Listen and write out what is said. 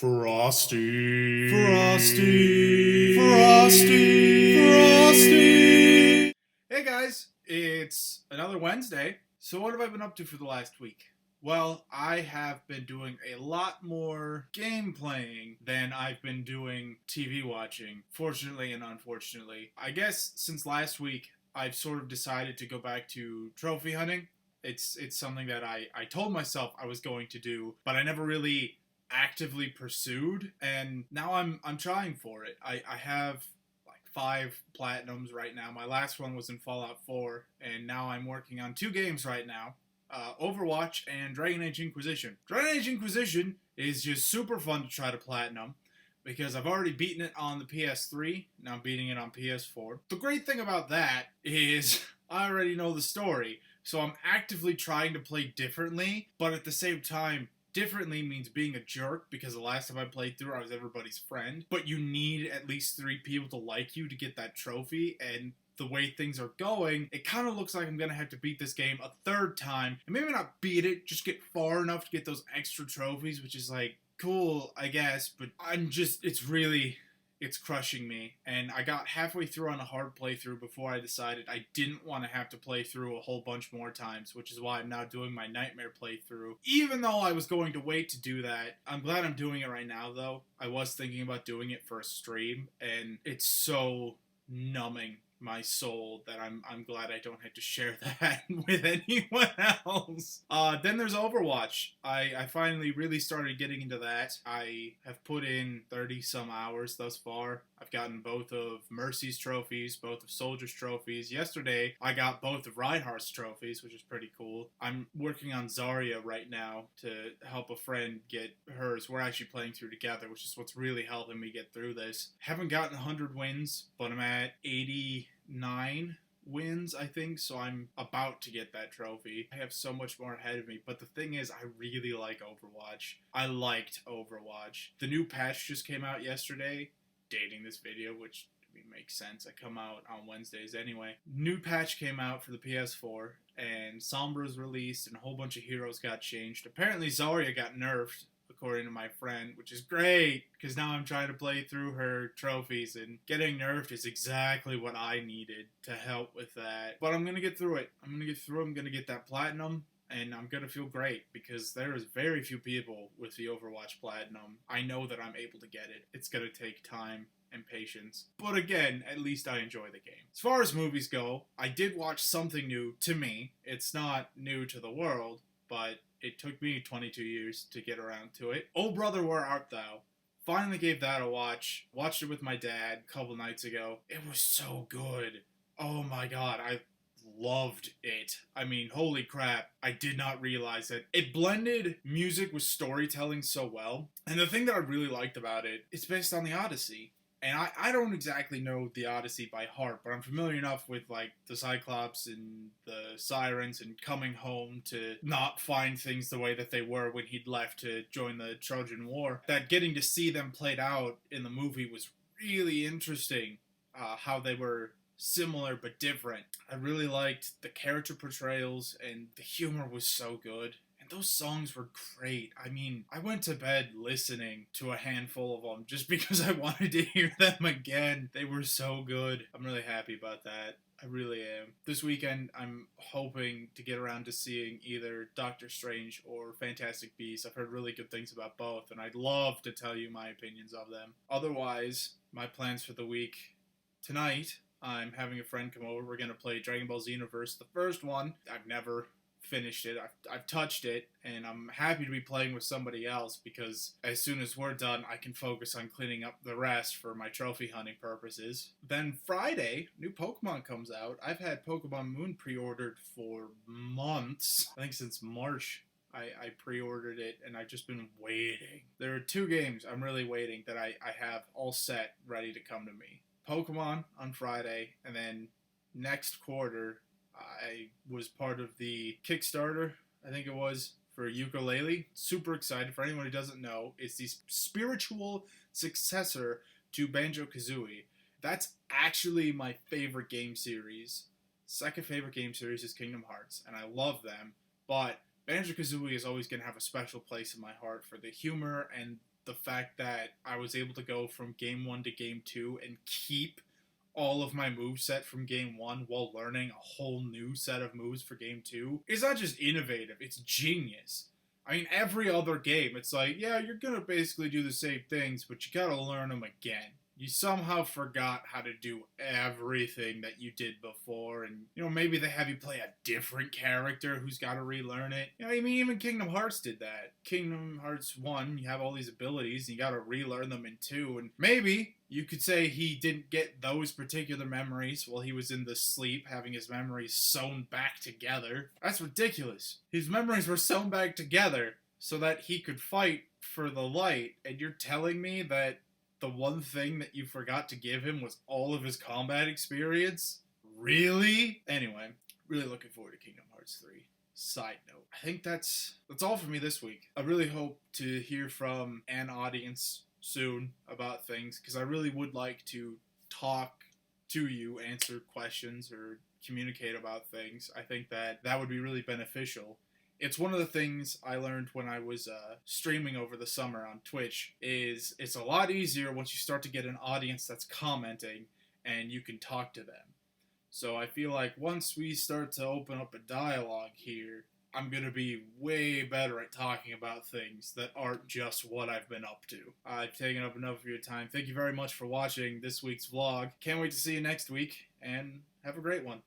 Frosty. Frosty. Frosty. Frosty. Hey guys, it's another Wednesday. So what have I been up to for the last week? Well, I have been doing a lot more game playing than I've been doing TV watching, fortunately and unfortunately. I guess since last week, I've sort of decided to go back to trophy hunting. It's something that I told myself I was going to do, but I never really actively pursued, and now I'm trying for it. I have like 5 platinums right now. My last one was in Fallout 4, and now I'm working on 2 games right now. Overwatch and Dragon Age Inquisition. Dragon Age Inquisition is just super fun to try to platinum because I've already beaten it on the PS3, now I'm beating it on PS4. The great thing about that is I already know the story, so I'm actively trying to play differently, but at the same time, differently means being a jerk, because the last time I played through, I was everybody's friend. But you need at least 3 people to like you to get that trophy, and the way things are going, it kind of looks like I'm going to have to beat this game a 3rd time. And maybe not beat it, just get far enough to get those extra trophies, which is like, cool, I guess. But it's crushing me, and I got halfway through on a hard playthrough before I decided I didn't want to have to play through a whole bunch more times, which is why I'm now doing my nightmare playthrough. Even though I was going to wait to do that, I'm glad I'm doing it right now, though. I was thinking about doing it for a stream, and it's so numbing my soul that I'm glad I don't have to share that with anyone else. Then there's Overwatch. I finally really started getting into that. I have put in 30 some hours thus far. I've gotten both of Mercy's trophies, both of Soldier's trophies. Yesterday, I got both of Reinhardt's trophies, which is pretty cool. I'm working on Zarya right now to help a friend get hers. We're actually playing through together, which is what's really helping me get through this. Haven't gotten 100 wins, but I'm at 89 wins, I think, so I'm about to get that trophy. I have so much more ahead of me, but the thing is, I really like Overwatch. I liked Overwatch. The new patch just came out yesterday, dating this video, which makes sense. I come out on Wednesdays anyway. New patch came out for the PS4, and Sombra's released, and a whole bunch of heroes got changed. Apparently Zarya got nerfed, according to my friend, which is great, because now I'm trying to play through her trophies, and getting nerfed is exactly what I needed to help with that. But I'm going to get through it. I'm going to get that platinum, and I'm going to feel great, because there is very few people with the Overwatch Platinum. I know that I'm able to get it. It's going to take time and patience. But again, at least I enjoy the game. As far as movies go, I did watch something new to me. It's not new to the world, but it took me 22 years to get around to it. Oh Brother, Where Art Thou? Finally gave that a watch. Watched it with my dad a couple nights ago. It was so good. Oh my god, I loved it. I mean, holy crap. I did not realize that it blended music with storytelling so well. And the thing that I really liked about it, it's based on the Odyssey. And I don't exactly know the Odyssey by heart, but I'm familiar enough with, like, the Cyclops and the Sirens and coming home to not find things the way that they were when he'd left to join the Trojan War, that getting to see them played out in the movie was really interesting, how they were similar but different. I really liked the character portrayals, and the humor was so good. Those songs were great. I mean, I went to bed listening to a handful of them just because I wanted to hear them again. They were so good. I'm really happy about that. I really am. This weekend, I'm hoping to get around to seeing either Doctor Strange or Fantastic Beasts. I've heard really good things about both, and I'd love to tell you my opinions of them. Otherwise, my plans for the week: tonight, I'm having a friend come over. We're going to play Dragon Ball Xenoverse, the first one. I've never finished it. I've touched it, and I'm happy to be playing with somebody else, because as soon as we're done, I can focus on cleaning up the rest for my trophy hunting purposes. Then Friday, new Pokemon comes out. I've had Pokemon Moon pre-ordered for months. I think since March. I pre-ordered it, and I've just been waiting. There are 2 games I'm really waiting that I have all set, ready to come to me. Pokemon on Friday, and then next quarter, I was part of the Kickstarter, I think it was, for Yooka-Laylee. Super excited. For anyone who doesn't know, it's the spiritual successor to Banjo-Kazooie. That's actually my favorite game series. Second favorite game series is Kingdom Hearts, and I love them, but Banjo-Kazooie is always going to have a special place in my heart for the humor and the fact that I was able to go from game 1 to game 2 and keep all of my moveset from game 1 while learning a whole new set of moves for game 2 is not just innovative, it's genius. I mean, every other game, it's like, yeah, you're gonna basically do the same things, but you gotta learn them again. You somehow forgot how to do everything that you did before, and, maybe they have you play a different character who's gotta relearn it. I mean, even Kingdom Hearts did that. Kingdom Hearts 1, you have all these abilities, and you gotta relearn them in 2, and maybe you could say he didn't get those particular memories while he was in the sleep, having his memories sewn back together. That's ridiculous. His memories were sewn back together so that he could fight for the light, and you're telling me that the one thing that you forgot to give him was all of his combat experience? Really? Anyway, really looking forward to Kingdom Hearts 3. Side note. I think that's all for me this week. I really hope to hear from an audience soon about things, because I really would like to talk to you, answer questions, or communicate about things. I think that would be really beneficial. It's one of the things I learned when I was streaming over the summer on Twitch, is it's a lot easier once you start to get an audience that's commenting and you can talk to them. So I feel like once we start to open up a dialogue here, I'm going to be way better at talking about things that aren't just what I've been up to. I've taken up enough of your time. Thank you very much for watching this week's vlog. Can't wait to see you next week, and have a great one.